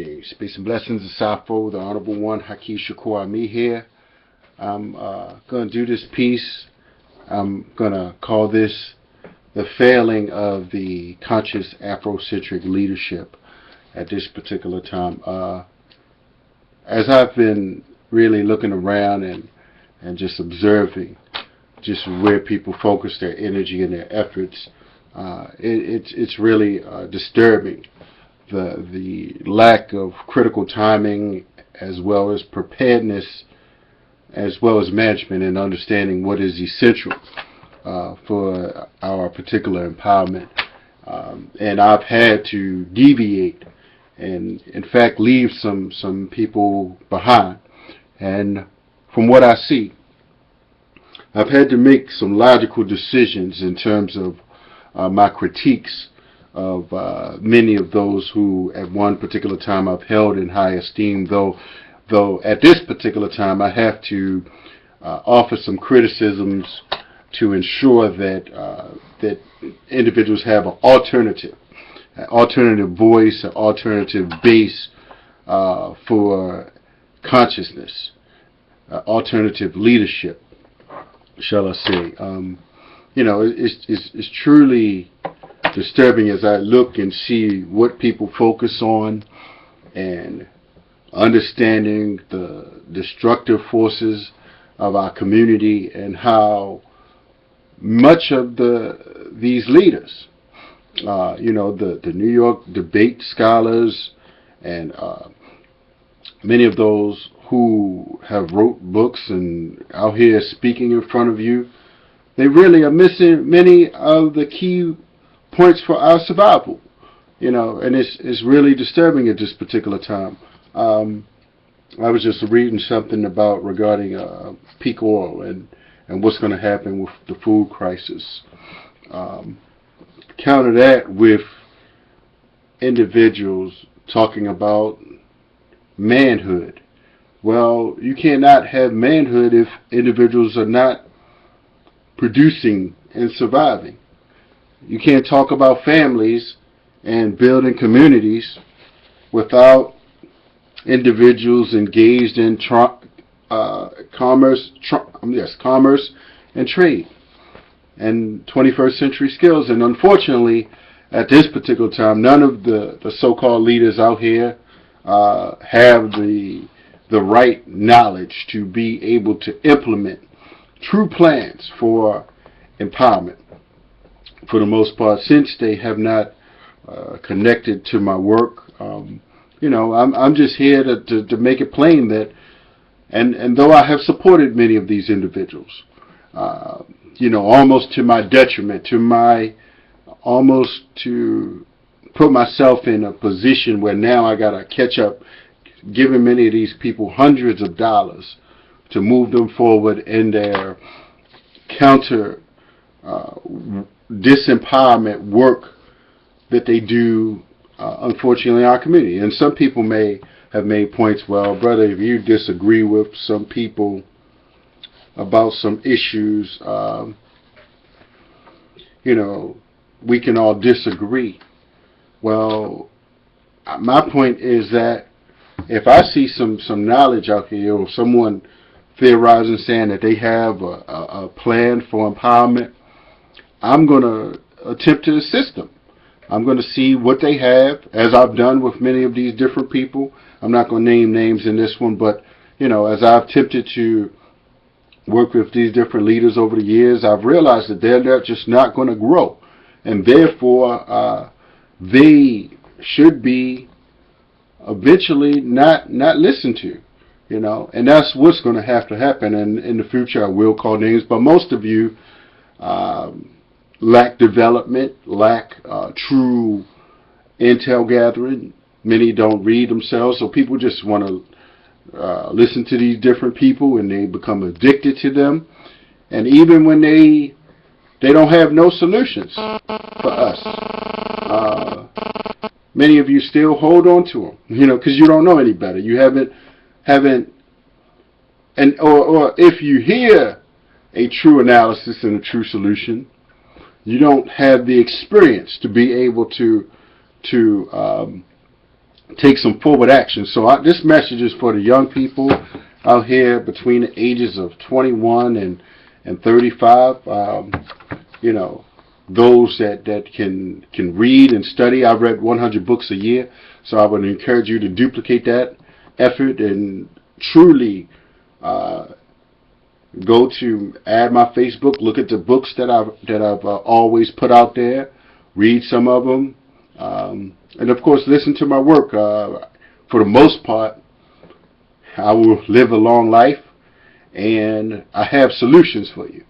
Peace and blessings, Asafo, the Honorable One, Haki Shakur Ami here. I'm going to do this piece. I'm going to call this the failing of the conscious Afrocentric leadership at this particular time. As I've been really looking around and just observing just where people focus their energy and their efforts, it's really disturbing. The lack of critical timing, as well as preparedness, as well as management and understanding what is essential for our particular empowerment. And I've had to deviate and, in fact, leave some people behind. And from what I see, I've had to make some logical decisions in terms of my critiques of many of those who at one particular time I've held in high esteem, though at this particular time I have to offer some criticisms to ensure that individuals have an alternative voice, an alternative base for consciousness, alternative leadership, shall I say. It's truly disturbing as I look and see what people focus on and understanding the destructive forces of our community and how much of these leaders, the New York debate scholars and many of those who have wrote books and out here speaking in front of you, they really are missing many of the key points for our survival, and it's really disturbing at this particular time. I was just reading something regarding peak oil and what's going to happen with the food crisis. Counter that with individuals talking about manhood. Well, you cannot have manhood if individuals are not producing and surviving. You can't talk about families and building communities without individuals engaged in commerce and trade and 21st century skills. And unfortunately, at this particular time, none of the so-called leaders out here have the right knowledge to be able to implement true plans for empowerment. For the most part, since they have not connected to my work, I'm just here to make it plain that, and though I have supported many of these individuals, almost to my detriment, almost to put myself in a position where now I gotta catch up, giving many of these people hundreds of dollars to move them forward in their counter disempowerment work that they do, unfortunately, in our community. And some people may have made points, well, brother, if you disagree with some people about some issues, we can all disagree. Well, my point is that if I see some knowledge out here or someone theorizing saying that they have a plan for empowerment, I'm going to attempt to assist them. I'm going to see what they have, as I've done with many of these different people. I'm not going to name names in this one, but, as I've attempted to work with these different leaders over the years, I've realized that they're just not going to grow. And therefore, they should be eventually not listened to, and that's what's going to have to happen. And in the future, I will call names, but most of you lack development, lack true intel gathering. Many don't read themselves, so people just want to listen to these different people, and they become addicted to them. And even when they don't have no solutions for us, many of you still hold on to them, because you don't know any better. You haven't, or if you hear a true analysis and a true solution, you don't have the experience to be able to take some forward action. So this message is for the young people out here between the ages of 21 and 35. You know, those that can read and study. I've read 100 books a year, so I would encourage you to duplicate that effort and truly go to add my Facebook, look at the books that I've always put out there, read some of them, and of course listen to my work. For the most part, I will live a long life, and I have solutions for you,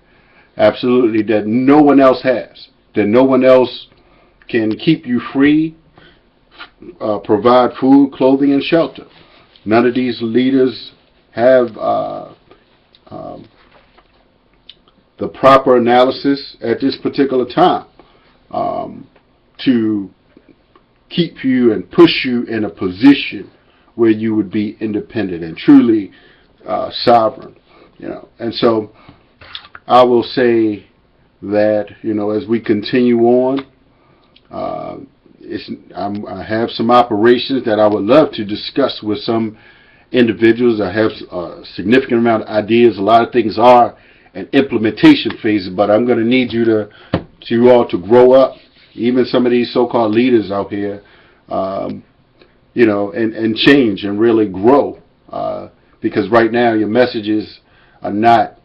absolutely, that no one else has, that no one else can keep you free, provide food, clothing, and shelter. None of these leaders have the proper analysis at this particular time to keep you and push you in a position where you would be independent and truly sovereign. You know, and so I will say that, you know, as we continue on, I have some operations that I would love to discuss with some individuals. I have a significant amount of ideas. A lot of things are in implementation phase, but I'm going to need you all to grow up. Even some of these so-called leaders out here, you know, and change and really grow. Because right now your messages are not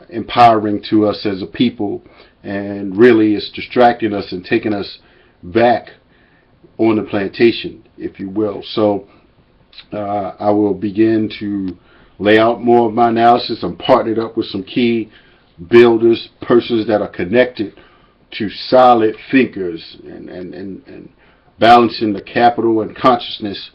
empowering to us as a people, and really it's distracting us and taking us back on the plantation, if you will. So I will begin to lay out more of my analysis. I'm partnered up with some key builders, persons that are connected to solid thinkers and balancing the capital and consciousness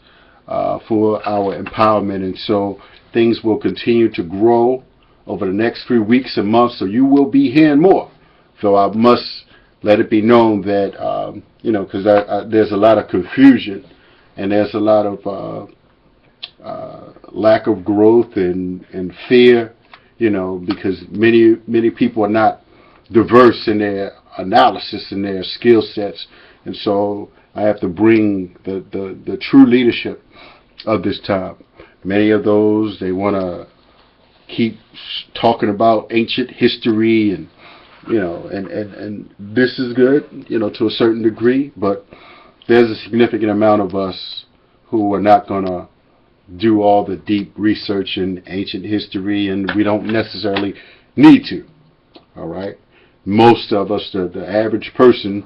for our empowerment. And so things will continue to grow over the next few weeks and months, so you will be hearing more. So I must let it be known that, you know, because there's a lot of confusion and there's a lot of lack of growth and fear, you know, because many people are not diverse in their analysis and their skill sets. And so I have to bring the true leadership of this time. Many of those, they want to keep talking about ancient history, and you know, and this is good, you know, to a certain degree, but there's a significant amount of us who are not going to do all the deep research in ancient history, and we don't necessarily need to. All right, most of us, the average person,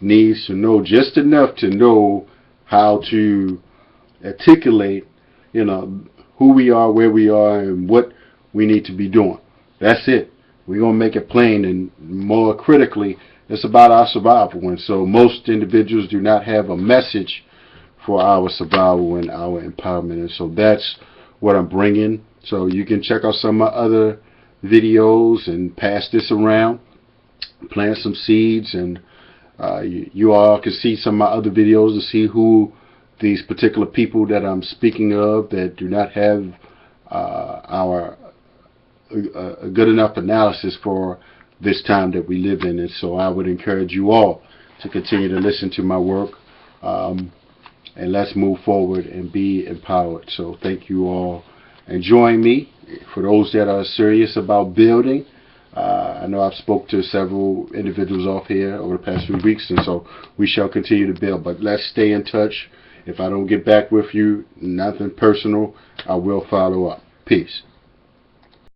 needs to know just enough to know how to articulate, you know, who we are, where we are, and what we need to be doing. That's it. We're going to make it plain, and more critically, it's about our survival. And so most individuals do not have a message for our survival and our empowerment. And so that's what I'm bringing. So you can check out some of my other videos and pass this around, plant some seeds, and you all can see some of my other videos to see who these particular people that I'm speaking of that do not have a good enough analysis for this time that we live in. And so I would encourage you all to continue to listen to my work, and let's move forward and be empowered. So thank you all, and join me. For those that are serious about building, I know I've spoke to several individuals off here over the past few weeks, and so we shall continue to build. But let's stay in touch. If I don't get back with you, nothing personal, I will follow up. Peace.